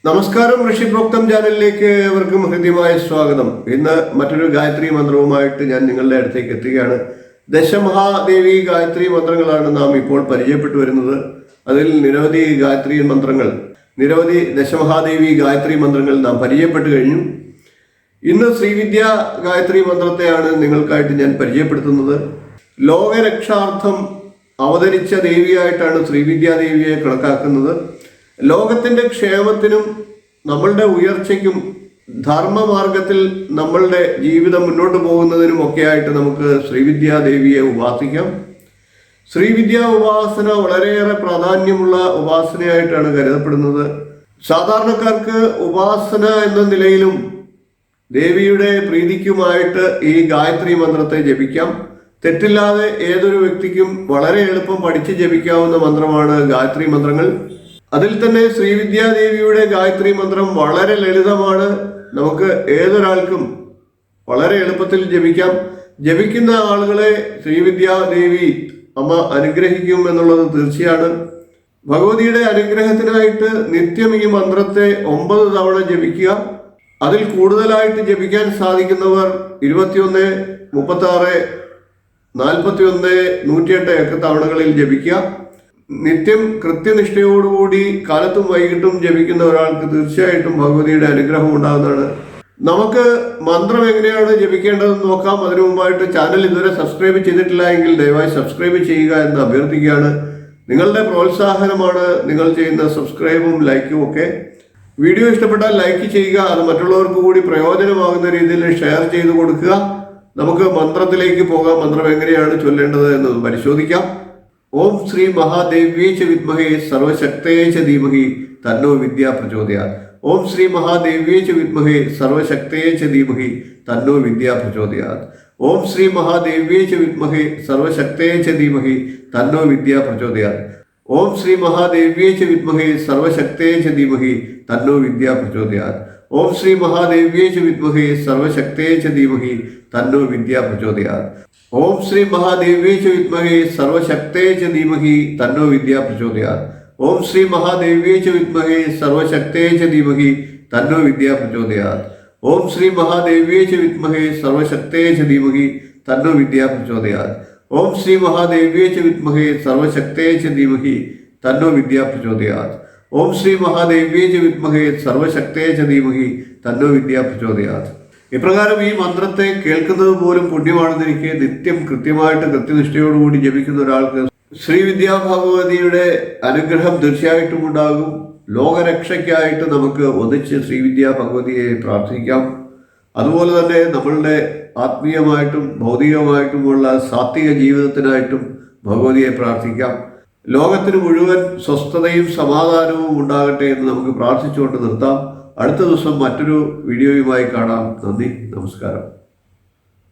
നമസ്കാരം. ഋഷിപ്രോക്തം ചാനലിലേക്ക് ഏവർക്കും ഹൃദ്യമായ സ്വാഗതം. ഇന്ന് മറ്റൊരു ഗായത്രി മന്ത്രവുമായിട്ട് ഞാൻ നിങ്ങളുടെ അടുത്തേക്ക് എത്തുകയാണ്. ദശമഹാദേവി ഗായത്രി മന്ത്രങ്ങളാണ് നാം ഇപ്പോൾ പരിചയപ്പെട്ടു വരുന്നത്. അതിൽ നിരവധി ദശമഹാദേവി ഗായത്രി മന്ത്രങ്ങൾ നാം പരിചയപ്പെട്ടു കഴിഞ്ഞു. ഇന്ന് ശ്രീവിദ്യ ഗായത്രി മന്ത്രത്തെയാണ് നിങ്ങൾക്കായിട്ട് ഞാൻ പരിചയപ്പെടുത്തുന്നത്. ലോകരക്ഷാർത്ഥം അവതരിച്ച ദേവിയായിട്ടാണ് ശ്രീവിദ്യാദേവിയെ കണക്കാക്കുന്നത്. ലോകത്തിൻ്റെ ക്ഷേമത്തിനും നമ്മളുടെ ഉയർച്ചയ്ക്കും ധർമ്മമാർഗത്തിൽ നമ്മളുടെ ജീവിതം മുന്നോട്ട് പോകുന്നതിനും ഒക്കെയായിട്ട് നമുക്ക് ശ്രീവിദ്യാദേവിയെ ഉപാസിക്കാം. ശ്രീവിദ്യാ ഉപാസന വളരെയേറെ പ്രാധാന്യമുള്ള ഉപാസനയായിട്ടാണ് കരുതപ്പെടുന്നത്. സാധാരണക്കാർക്ക് ഉപാസന എന്ന നിലയിലും ദേവിയുടെ പ്രീതിക്കുമായിട്ട് ഈ ഗായത്രി മന്ത്രത്തെ ജപിക്കാം. തെറ്റില്ലാതെ ഏതൊരു വ്യക്തിക്കും വളരെ എളുപ്പം പഠിച്ച് ജപിക്കാവുന്ന മന്ത്രമാണ് ഗായത്രി മന്ത്രങ്ങൾ. അതിൽ തന്നെ ശ്രീവിദ്യാദേവിയുടെ ഗായത്രി മന്ത്രം വളരെ ലളിതമാണ്. നമുക്ക് ഏതൊരാൾക്കും വളരെ എളുപ്പത്തിൽ ജപിക്കാം. ജപിക്കുന്ന ആളുകളെ ശ്രീവിദ്യാദേവി അമ്മ അനുഗ്രഹിക്കും എന്നുള്ളത് തീർച്ചയാണ്. ഭഗവതിയുടെ അനുഗ്രഹത്തിനായിട്ട് നിത്യം ഈ മന്ത്രത്തെ 9 തവണ ജപിക്കുക. അതിൽ കൂടുതലായിട്ട് ജപിക്കാൻ സാധിക്കുന്നവർ 21, 36, 41, 108 ഒക്കെ തവണകളിൽ ജപിക്കുക. നിത്യം കൃത്യനിഷ്ഠയോടുകൂടി കാലത്തും വൈകിട്ടും ജപിക്കുന്ന ഒരാൾക്ക് തീർച്ചയായിട്ടും ഭഗവതിയുടെ അനുഗ്രഹം ഉണ്ടാകുന്നതാണ്. നമുക്ക് മന്ത്രം എങ്ങനെയാണ് ജപിക്കേണ്ടതെന്ന് നോക്കാം. അതിനു മുമ്പായിട്ട് ചാനൽ ഇതുവരെ സബ്സ്ക്രൈബ് ചെയ്തിട്ടില്ല എങ്കിൽ ദയവായി സബ്സ്ക്രൈബ് ചെയ്യുക എന്ന് അഭ്യർത്ഥിക്കുകയാണ്. നിങ്ങളുടെ പ്രോത്സാഹനമാണ് നിങ്ങൾ ചെയ്യുന്ന സബ്സ്ക്രൈബും ലൈക്കും ഒക്കെ. വീഡിയോ ഇഷ്ടപ്പെട്ടാൽ ലൈക്ക് ചെയ്യുക. അത് മറ്റുള്ളവർക്ക് കൂടി പ്രയോജനമാകുന്ന രീതിയിൽ ഷെയർ ചെയ്ത് കൊടുക്കുക. നമുക്ക് മന്ത്രത്തിലേക്ക് പോകാം. മന്ത്രം എങ്ങനെയാണ് ചൊല്ലേണ്ടത് എന്ന് പരിശോധിക്കാം. ഓം ശ്രീ മഹാദേവ്യേ ച വിദ്മഹേ സർവശക്തയേ ച ധീമഹി തന്നോ വിദ്യാ പ്രചോദയാത്. ഓം ശ്രീ മഹാദേവ്യേ ച വിദ്മഹേ സർവശക്തയേ ച ധീമഹി തന്നോ വിദ്യാ പ്രചോദയാത്. ഓം ശ്രീ മഹാദേവ്യേ ച വിദ്മഹേ സർവശക്തയേ ച ധീമഹി തന്നോ വിദ്യാ പ്രചോദയാത്. ഓം ശ്രീ മഹാദേവ്യേ ച വിദ്മഹേ സർവശക്തയേ ച ധീമഹി തന്നോ വിദ്യാ പ്രചോദയാത്. ഓം ശ്രീ മഹാദേവ്യേ ച വിദ്മഹേ സർവശക്തയേ ച ധീമഹി തന്നോ വിദ്യാ പ്രചോദയാത്. ഓം ശ്രീ മഹാദേവ്യേ ച വിദ്മഹേ സർവശക്തയേ ച ധീമഹി തന്നോ വിദ്യാ പ്രചോദയാത്. ഓം ശ്രീ മഹാദേവ്യേ ച വിദ്മഹേ സർവശക്തയേ ച ധീമഹി തന്നോ വിദ്യാ പ്രചോദയാത്. ഓം ശ്രീ മഹാദേവ്യേ ച വിദ്മഹേ സർവശക്തയേ ച ധീമഹി തന്നോ വിദ്യാ പ്രചോദയാത്. ഓം ശ്രീ മഹാദേവ്യേ ച വിദ്മഹേ സർവശക്തയേ ച ധീമഹി തന്നോ വിദ്യാ പ്രചോദയാത്. ഓം ശ്രീ മഹാദേവ്യേ ച വിദ്മഹേ സർവശക്തയേ ച ധീമഹി തന്നോ വിദ്യാ പ്രചോദയാത്. ഇപ്രകാരം ഈ മന്ത്രത്തെ കേൾക്കുന്നത് പോലും പുണ്യമാണെന്നിരിക്കെ നിത്യം കൃത്യമായിട്ട് കൃത്യനിഷ്ഠയോടുകൂടി ജപിക്കുന്ന ഒരാൾക്ക് ശ്രീവിദ്യാ ഭഗവതിയുടെ അനുഗ്രഹം തീർച്ചയായിട്ടും ഉണ്ടാകും. ലോകരക്ഷയ്ക്കായിട്ട് നമുക്ക് ഒന്നിച്ച് ശ്രീവിദ്യാ ഭഗവതിയെ പ്രാർത്ഥിക്കാം. അതുപോലെ തന്നെ നമ്മളുടെ ആത്മീയമായിട്ടും ഭൗതികമായിട്ടുമുള്ള സാത്വിക ജീവിതത്തിനായിട്ടും ഭഗവതിയെ പ്രാർത്ഥിക്കാം. ലോകത്തിന് മുഴുവൻ സ്വസ്ഥതയും സമാധാനവും ഉണ്ടാകട്ടെ എന്ന് നമുക്ക് പ്രാർത്ഥിച്ചുകൊണ്ട് നിർത്താം. അടുത്ത ദിവസം മറ്റൊരു വീഡിയോയുമായി കാണാം. നന്ദി, നമസ്കാരം.